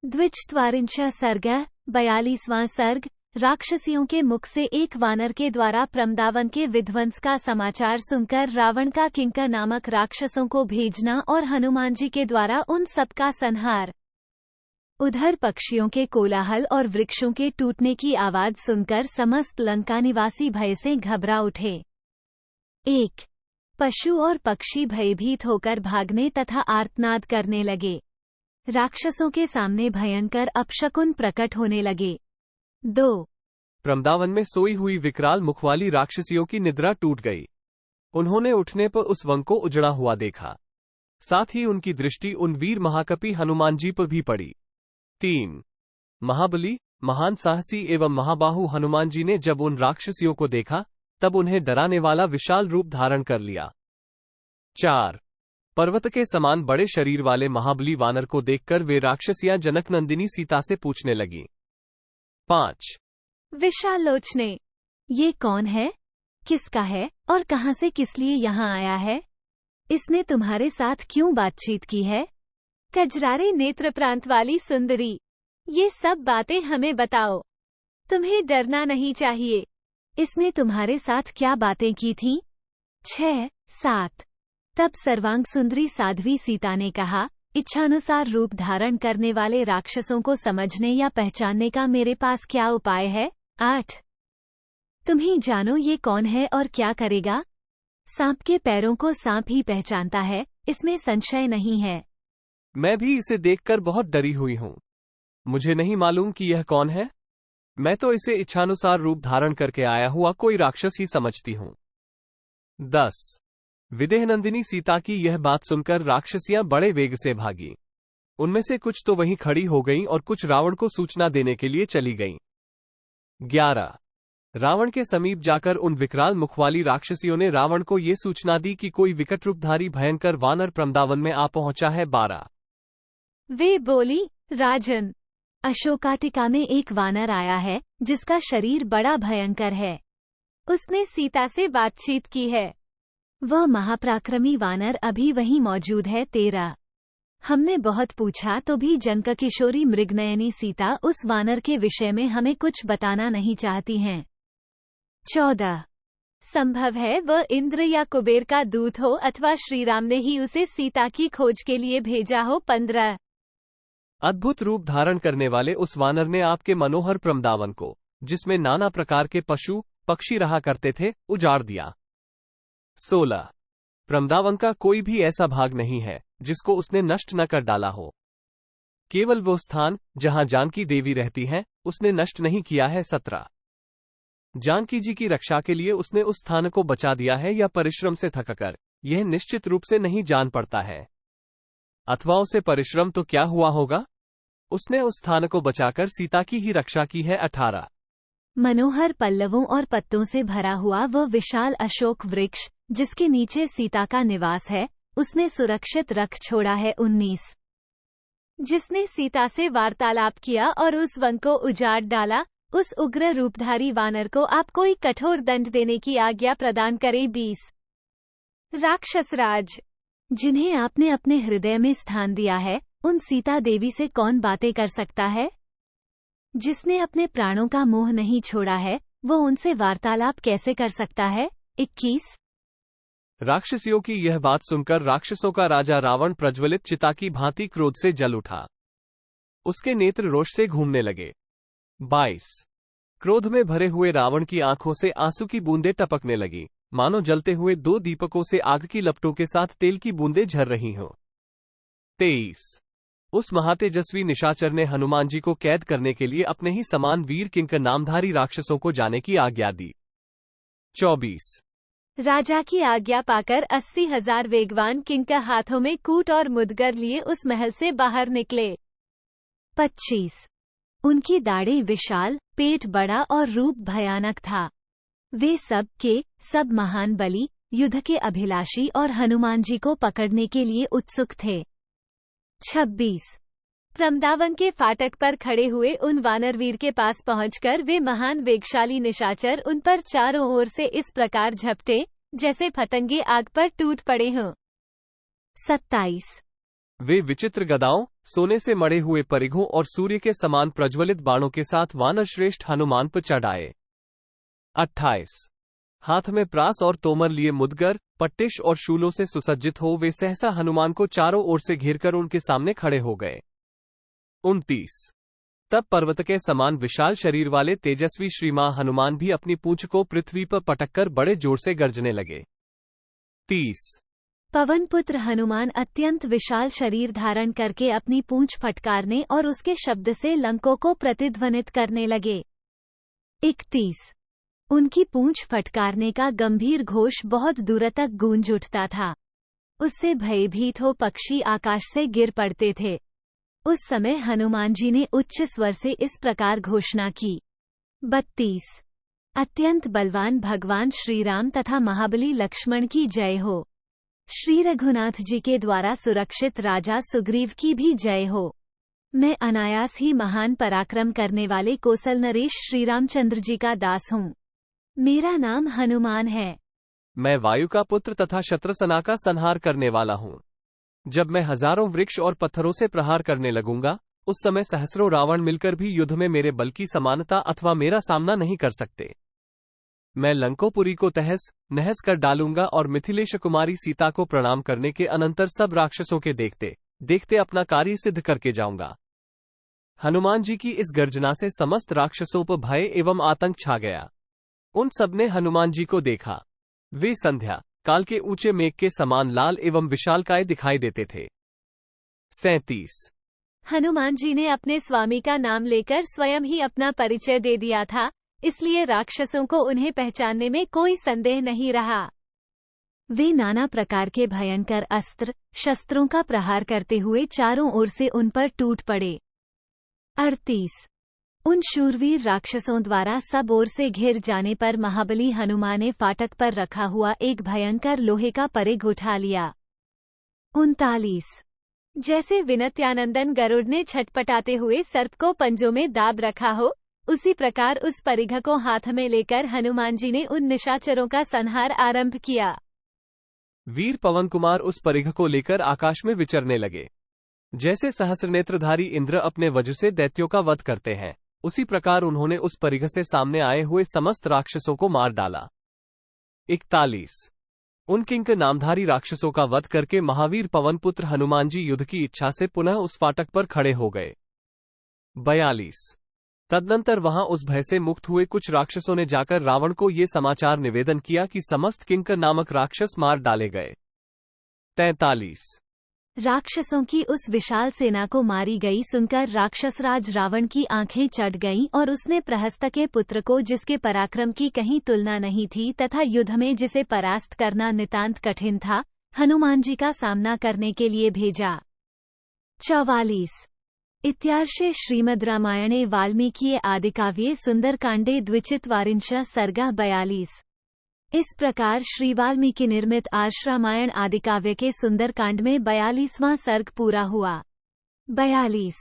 द्विचत्वारिंश सर्ग 42वां सर्ग। राक्षसियों के मुख से एक वानर के द्वारा प्रमदावन के विध्वंस का समाचार सुनकर रावण का किंकर नामक राक्षसों को भेजना और हनुमान जी के द्वारा उन सबका संहार। उधर पक्षियों के कोलाहल और वृक्षों के टूटने की आवाज सुनकर समस्त लंका निवासी भय से घबरा उठे। एक पशु और पक्षी भयभीत होकर भागने तथा आर्तनाद करने लगे। राक्षसों के सामने भयंकर अपशकुन प्रकट होने लगे। 2 प्रमदावन में सोई हुई विकराल मुखवाली राक्षसियों की निद्रा टूट गई। उन्होंने उठने पर उस वन को उजड़ा हुआ देखा। साथ ही उनकी दृष्टि उन वीर महाकपि हनुमान जी पर भी पड़ी। 3 महाबली, महान साहसी एवं महाबाहु हनुमान जी ने जब उन राक्षसियों को देखा तब उन्हें डराने वाला विशाल रूप धारण कर लिया। 4 पर्वत के समान बड़े शरीर वाले महाबली वानर को देखकर वे राक्षसियां जनकनंदिनी सीता से पूछने लगीं। 5 विशाल लोचने, ये कौन है, किसका है और कहां से किस लिए यहाँ आया है? इसने तुम्हारे साथ क्यों बातचीत की है? कजरारे नेत्र प्रांत वाली सुंदरी, ये सब बातें हमें बताओ। तुम्हें डरना नहीं चाहिए। इसने तुम्हारे साथ क्या बातें की थीं? 6 7 तब सर्वांग सुंदरी साध्वी सीता ने कहा, इच्छानुसार रूप धारण करने वाले राक्षसों को समझने या पहचानने का मेरे पास क्या उपाय है? 8 तुम ही जानो ये कौन है और क्या करेगा। सांप के पैरों को सांप ही पहचानता है, इसमें संशय नहीं है। मैं भी इसे देखकर बहुत डरी हुई हूँ। मुझे नहीं मालूम कि यह कौन है। मैं तो इसे इच्छानुसार रूप धारण करके आया हुआ कोई राक्षस ही समझती हूँ। 10 विदेहनंदिनी सीता की यह बात सुनकर राक्षसियां बड़े वेग से भागी। उनमें से कुछ तो वहीं खड़ी हो गईं और कुछ रावण को सूचना देने के लिए चली गईं। 11 रावण के समीप जाकर उन विकराल मुखवाली राक्षसियों ने रावण को ये सूचना दी कि कोई विकट रूपधारी भयंकर वानर प्रमदावन में आ पहुंचा है। 12 वे बोली, राजन, अशोकाटिका में एक वानर आया है जिसका शरीर बड़ा भयंकर है। उसने सीता से बातचीत की है। वह महापराक्रमी वानर अभी वहीं मौजूद है। 13 हमने बहुत पूछा तो भी जंककिशोरी मृगनयनी सीता उस वानर के विषय में हमें कुछ बताना नहीं चाहती हैं। 14 संभव है वह इंद्र या कुबेर का दूत हो अथवा श्रीराम ने ही उसे सीता की खोज के लिए भेजा हो। 15 अद्भुत रूप धारण करने वाले उस वानर ने आपके मनोहर प्रमदावन को, जिसमें नाना प्रकार के पशु पक्षी रहा करते थे, उजाड़ दिया। 16 प्रमदावन का कोई भी ऐसा भाग नहीं है जिसको उसने नष्ट न कर डाला हो। केवल वो स्थान जहां जानकी देवी रहती हैं, उसने नष्ट नहीं किया है। 17 जानकी जी की रक्षा के लिए उसने उस स्थान को बचा दिया है या परिश्रम से थककर, यह निश्चित रूप से नहीं जान पड़ता है। अथवा उसे परिश्रम तो क्या हुआ होगा, उसने उस स्थान को बचाकर सीता की ही रक्षा की है। 18 मनोहर पल्लवों और पत्तों से भरा हुआ वह विशाल अशोक वृक्ष जिसके नीचे सीता का निवास है, उसने सुरक्षित रख छोड़ा है। 19 जिसने सीता से वार्तालाप किया और उस वन को उजाड़ डाला, उस उग्र रूपधारी वानर को आप कोई कठोर दंड देने की आज्ञा प्रदान करें। 20 राक्षसराज, जिन्हें आपने अपने हृदय में स्थान दिया है, उन सीता देवी से कौन बातें कर सकता है? जिसने अपने प्राणों का मोह नहीं छोड़ा है, वो उनसे वार्तालाप कैसे कर सकता है? 21 राक्षसियों की यह बात सुनकर राक्षसों का राजा रावण प्रज्वलित चिता की भांति क्रोध से जल उठा। उसके नेत्र रोष से घूमने लगे। 22 क्रोध में भरे हुए रावण की आंखों से आंसू की बूंदें टपकने लगी, मानो जलते हुए 2 दीपकों से आग की लपटों के साथ तेल की बूंदें झर रही हों। 23 उस महातेजस्वी निशाचर ने हनुमान जी को कैद करने के लिए अपने ही समान वीर किंकर नामधारी राक्षसों को जाने की आज्ञा दी। 24 राजा की आज्ञा पाकर 80,000 वेगवान किंकर हाथों में कूट और मुदगर लिए उस महल से बाहर निकले। 25 उनकी दाढ़ें विशाल, पेट बड़ा और रूप भयानक था। वे सब के सब महान बली, युद्ध के अभिलाषी और हनुमान जी को पकड़ने के लिए उत्सुक थे। 26 प्रमदावन के फाटक पर खड़े हुए उन वानरवीर के पास पहुंचकर वे महान वेगशाली निशाचर उन पर चारों ओर से इस प्रकार झपटे जैसे पतंगे आग पर टूट पड़े हों। 27 वे विचित्र गदाओं, सोने से मढ़े हुए परिघों और सूर्य के समान प्रज्वलित बाणों के साथ वानरश्रेष्ठ हनुमान पर चढ़ आए। 28 हाथ में प्रास और तोमर लिए मुदगर, पट्टिश और शूलों से सुसज्जित हो वे सहसा हनुमान को चारों ओर से घेरकर उनके सामने खड़े हो गए। 29 तब पर्वत के समान विशाल शरीर वाले तेजस्वी श्री मां हनुमान भी अपनी पूंछ को पृथ्वी पर पटककर बड़े जोर से गर्जने लगे। 30 पवन पुत्र हनुमान अत्यंत विशाल शरीर धारण करके अपनी पूंछ फटकारने और उसके शब्द से लंकों को प्रतिध्वनित करने लगे। 31 उनकी पूंछ फटकारने का गंभीर घोष बहुत दूर तक गूंज उठता था। उससे भयभीत हो पक्षी आकाश से गिर पड़ते थे। उस समय हनुमान जी ने उच्च स्वर से इस प्रकार घोषणा की। 32 अत्यंत बलवान भगवान श्री राम तथा महाबली लक्ष्मण की जय हो। श्री रघुनाथ जी के द्वारा सुरक्षित राजा सुग्रीव की भी जय हो। मैं अनायास ही महान पराक्रम करने वाले कौशल नरेश श्री रामचंद्र जी का दास हूँ। मेरा नाम हनुमान है। मैं वायु का पुत्र तथा शत्रसेना का संहार करने वाला हूँ। जब मैं हजारों वृक्ष और पत्थरों से प्रहार करने लगूंगा, उस समय सहस्रों रावण मिलकर भी युद्ध में मेरे बल की समानता अथवा मेरा सामना नहीं कर सकते। मैं लंकोपुरी को तहस नहस कर डालूंगा और मिथिलेश कुमारी सीता को प्रणाम करने के अनंतर सब राक्षसों के देखते देखते अपना कार्य सिद्ध करके जाऊंगा। हनुमान जी की इस गर्जना से समस्त राक्षसों पर भय एवं आतंक छा गया। उन सबने हनुमान जी को देखा। वे संध्या काल के ऊंचे मेघ के समान लाल एवं विशालकाय दिखाई देते थे। 37 हनुमान जी ने अपने स्वामी का नाम लेकर स्वयं ही अपना परिचय दे दिया था, इसलिए राक्षसों को उन्हें पहचानने में कोई संदेह नहीं रहा। वे नाना प्रकार के भयंकर अस्त्र शस्त्रों का प्रहार करते हुए चारों ओर से उन पर टूट पड़े। 38 उन शूरवीर राक्षसों द्वारा सब ओर से घिर जाने पर महाबली हनुमान ने फाटक पर रखा हुआ एक भयंकर लोहे का परिघ उठा लिया। 39 जैसे विनत्यानंदन गरुड़ ने छटपटाते हुए सर्प को पंजों में दाब रखा हो, उसी प्रकार उस परिघ को हाथ में लेकर हनुमान जी ने उन निशाचरों का संहार आरंभ किया। वीर पवन कुमार उस परिघ को लेकर आकाश में विचरने लगे। जैसे सहस्रनेत्रधारी इंद्र अपने वज्र से दैत्यों का वध करते हैं, उसी प्रकार उन्होंने उस परिघ से सामने आए हुए समस्त राक्षसों को मार डाला। 41 उन किंक नामधारी राक्षसों का वध करके महावीर पवन पुत्र हनुमान जी युद्ध की इच्छा से पुनः उस फाटक पर खड़े हो गए। 42 तदनंतर वहां उस भय से मुक्त हुए कुछ राक्षसों ने जाकर रावण को ये समाचार निवेदन किया कि समस्त किंकर नामक राक्षस मार डाले गए। 43 राक्षसों की उस विशाल सेना को मारी गई सुनकर राक्षसराज रावण की आंखें चढ़ गईं और उसने प्रहस्त के पुत्र को, जिसके पराक्रम की कहीं तुलना नहीं थी तथा युद्ध में जिसे परास्त करना नितांत कठिन था, हनुमान जी का सामना करने के लिए भेजा। 44 इत्यार्षे श्रीमद् रामायणे वाल्मीकि आदिकाव्ये सुंदरकांडे द्विचित्वारिंश सर्गः 42। इस प्रकार श्री वाल्मीकि निर्मित आर्ष रामायण आदिकाव्य के सुंदरकांड में 42वां सर्ग पूरा हुआ। 42